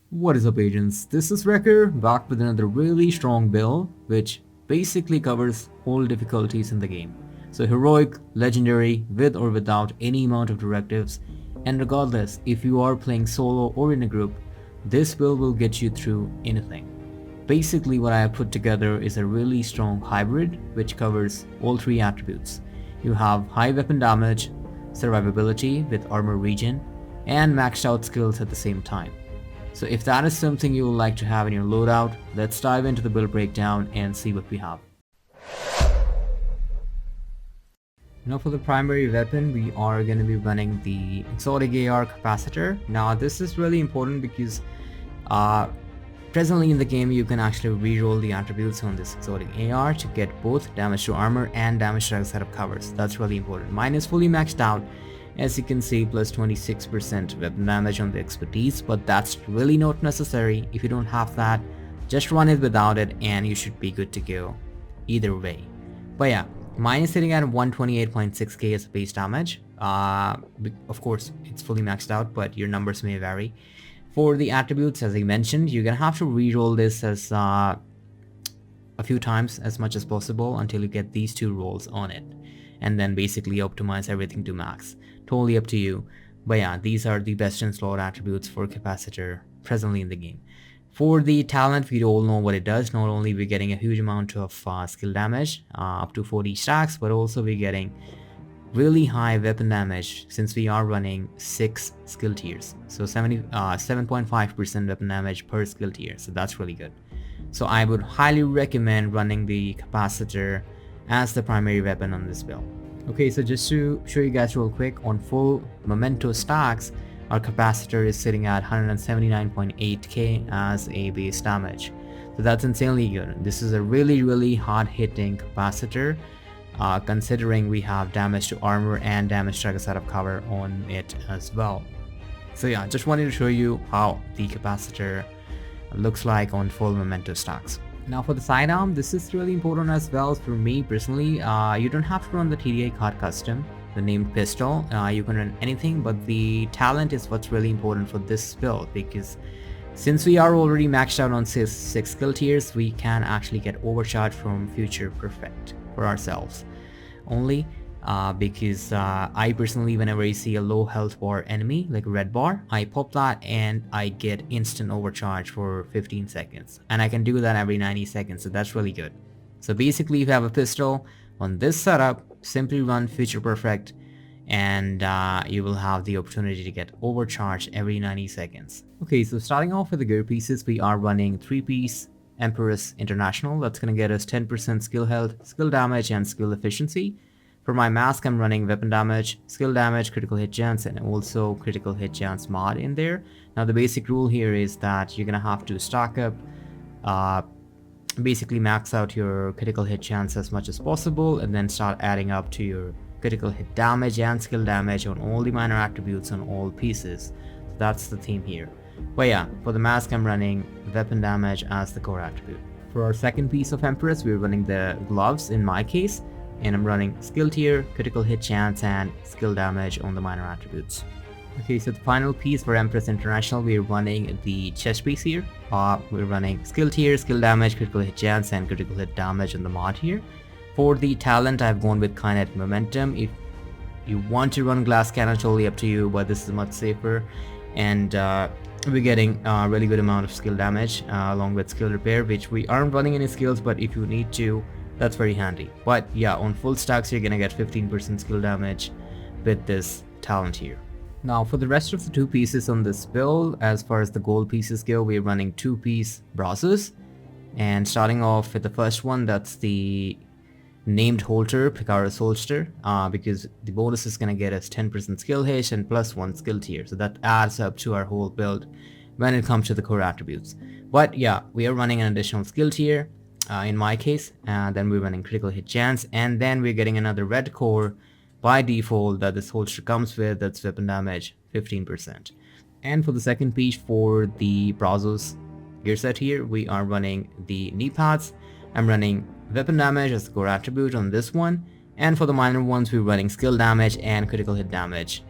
What is up, agents? This is Wrecker back with another really strong build which basically covers all difficulties in the game. So heroic, legendary, with or without any amount of directives, and regardless if you are playing solo or in a group, this build will get you through anything. Basically what I have put together is a really strong hybrid which covers all three attributes. You have high weapon damage, survivability with armor regen, and maxed out skills at the same time. So if that is something you would like to have in your loadout, let's dive into the build breakdown and see what we have. Now for the primary weapon, we are going to be running the Exotic AR Capacitor. Now this is really important because presently in the game you can actually reroll the attributes on this Exotic AR to get both damage to armor and damage to setup covers. That's really important. Mine is fully maxed out, as you can see, plus 26% weapon damage on the expertise, but that's really not necessary. If you don't have that, just run it without it and you should be good to go either way. But yeah, mine is sitting at 128.6k as base damage. Of course it's fully maxed out, but your numbers may vary. For the attributes, as I mentioned, you're gonna have to reroll this as a few times as much as possible until you get these two rolls on it, and then basically optimize everything to max. Totally up to you. But yeah, these are the best in slot attributes for Capacitor presently in the game. For the talent, we all know what it does. Not only we're getting a huge amount of skill damage, up to 40 stacks, but also we're getting really high weapon damage since we are running 6 skill tiers. So 7.5% weapon damage per skill tier. So that's really good. So I would highly recommend running the Capacitor as the primary weapon on this build. Okay, so just to show you guys real quick, on full memento stacks, our Capacitor is sitting at 179.8k as a base damage. So that's insanely good. This is a really hard hitting Capacitor, considering we have damage to armor and damage to setup cover on it as well. So yeah, just wanted to show you how the Capacitor looks like on full memento stacks. Now for the sidearm, this is really important as well for me personally. You don't have to run the TDI card custom, the named pistol. You can run anything, but the talent is what's really important for this build, because since we are already maxed out on 6 skill tiers, we can actually get overcharged from Future Perfect for ourselves. Only because I personally, whenever I see a low health bar enemy, like a red bar, I pop that and I get instant overcharge for 15 seconds. And I can do that every 90 seconds, so that's really good. So basically, if you have a pistol on this setup, simply run Future Perfect and you will have the opportunity to get overcharged every 90 seconds. Okay, so starting off with the gear pieces, we are running 3-piece Empress International. That's going to get us 10% skill health, skill damage, and skill efficiency. For my mask, I'm running weapon damage, skill damage, critical hit chance, and also critical hit chance mod in there. Now the basic rule here is that you're going to have to stock up, basically max out your critical hit chance as much as possible, and then start adding up to your critical hit damage and skill damage on all the minor attributes on all pieces. So that's the theme here. But yeah, for the mask, I'm running weapon damage as the core attribute. For our second piece of Empress, we're running the gloves in my case, and I'm running skill tier, critical hit chance, and skill damage on the minor attributes. Okay, so the final piece for Empress International, we're running the chest piece here. We're running skill tier, skill damage, critical hit chance, and critical hit damage on the mod here. For the talent, I've gone with kinetic momentum. If you want to run glass cannon, totally up to you, but this is much safer. And we're getting a really good amount of skill damage along with skill repair, which we aren't running any skills, but if you need to, that's very handy. But yeah, on full stacks, you're gonna get 15% skill damage with this talent here. Now for the rest of the 2 pieces on this build, as far as the gold pieces go, we're running 2-piece Brazos. And starting off with the first one, that's the named holster, Picaro's holster, because the bonus is gonna get us 10% skill hit and plus 1 skill tier. So that adds up to our whole build when it comes to the core attributes. But yeah, we are running an additional skill tier. In my case, and then we're running critical hit chance, and then we're getting another red core by default that this holster comes with, that's weapon damage 15%. And for the second piece for the Brazos gear set here, we are running the knee pads. I'm running weapon damage as the core attribute on this one, and for the minor ones we're running skill damage and critical hit damage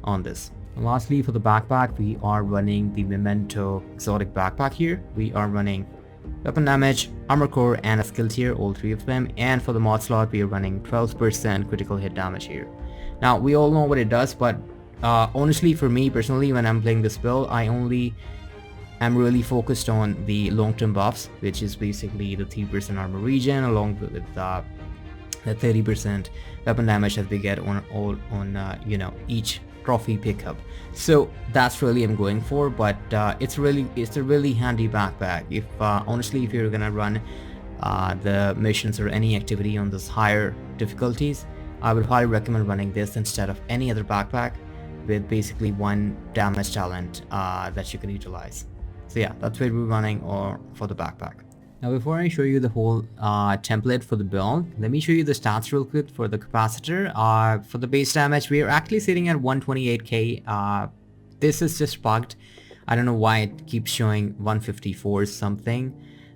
on this. And lastly, for the backpack, we are running the Memento exotic backpack here. We are running weapon damage, armor core, and a skill tier, all three of them. And for the mod slot, we are running 12% critical hit damage here. Now, we all know what it does, but honestly, for me personally, when I'm playing this build, I'm really focused on the long-term buffs, which is basically the 3% armor regen along with the 30% weapon damage that we get on each trophy pickup. So that's really I'm going for, but it's a really handy backpack. If honestly, if you're gonna run the missions or any activity on those higher difficulties, I would highly recommend running this instead of any other backpack with basically one damage talent that you can utilize. So yeah, that's what we're running or for the backpack. Now before I show you the whole template for the build, let me show you the stats real quick for the capacitor. For the base damage, we are actually sitting at 128k. This is just bugged. I don't know why it keeps showing 154 something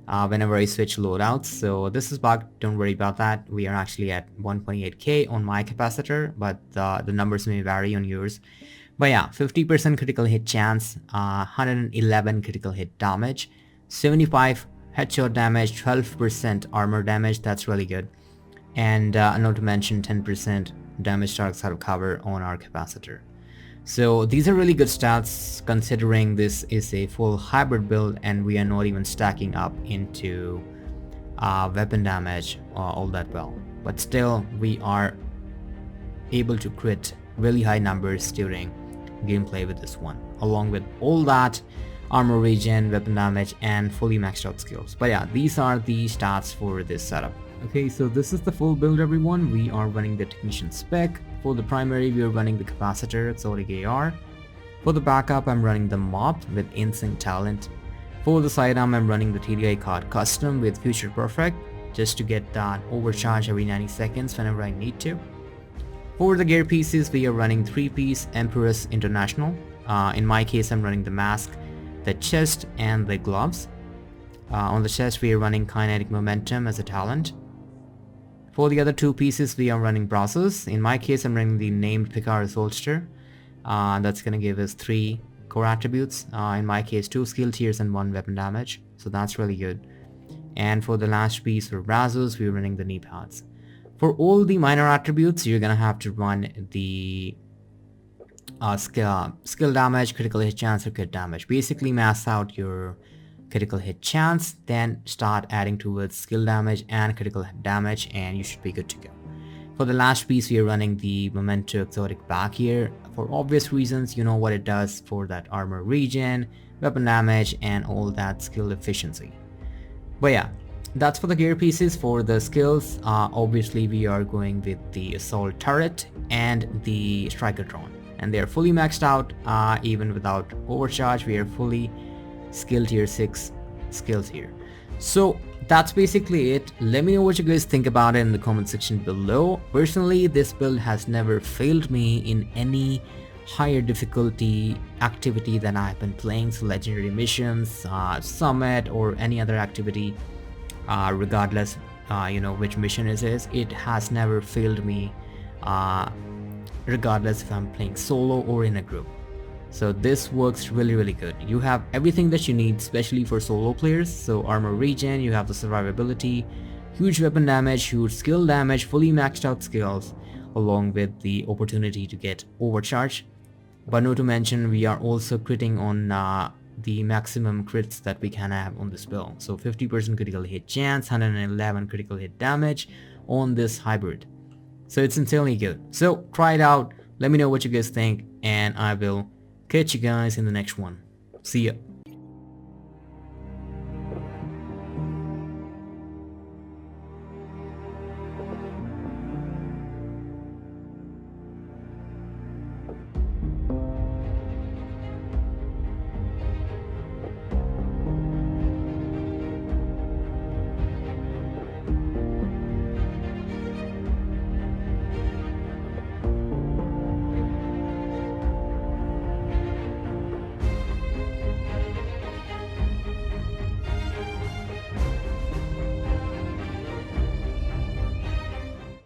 whenever I switch loadouts. So this is bugged, don't worry about that. We are actually at 128k on my capacitor, but the numbers may vary on yours. But yeah, 50% critical hit chance, 111 critical hit damage, 75 headshot damage, 12% armor damage, that's really good. And not to mention 10% damage targets out of cover on our capacitor. So these are really good stats considering this is a full hybrid build and we are not even stacking up into weapon damage all that well. But still, we are able to crit really high numbers during gameplay with this one, along with all that armor regen, weapon damage, and fully maxed out skills. But yeah, these are the stats for this setup. Okay, so this is the full build everyone. We are running the technician spec. For the primary, we are running the capacitor, exotic AR. For the backup, I'm running the MOP with insane talent. For the sidearm, I'm running the TDI card custom with future perfect, just to get that overcharge every 90 seconds whenever I need to. For the gear pieces, we are running 3-piece Empress International. In my case, I'm running the mask, the chest, and the gloves. On the chest, we are running Kinetic Momentum as a talent. For the other 2 pieces, we are running Brazos. In my case, I'm running the named Picard Holster. That's going to give us 3 core attributes. In my case, 2 skill tiers and 1 weapon damage. So that's really good. And for the last piece for Brazos, we're running the knee pads. For all the minor attributes, you're gonna have to run the skill damage, critical hit chance, or crit damage. Basically max out your critical hit chance, then start adding towards skill damage and critical hit damage, and you should be good to go. For the last piece, we are running the Memento exotic back here. For obvious reasons, you know what it does for that armor regen, weapon damage, and all that skill efficiency. But yeah, that's for the gear pieces. For the skills, obviously we are going with the assault turret and the striker drone, and they're fully maxed out. Even without overcharge, we are fully skill tier 6 skills here. So that's basically it. Let me know what you guys think about it in the comment section below. Personally, this build has never failed me in any higher difficulty activity that I've been playing, so legendary missions, summit, or any other activity. Regardless which mission it is, it has never failed me, regardless if I'm playing solo or in a group. So this works really good. You have everything that you need, especially for solo players. So armor regen, you have the survivability, huge weapon damage, huge skill damage, fully maxed out skills, along with the opportunity to get overcharge. But not to mention, we are also critting on the maximum crits that we can have on this build. So 50% critical hit chance, 111 critical hit damage on this hybrid. So it's insanely good. So try it out, let me know what you guys think, and I will catch you guys in the next one. See ya.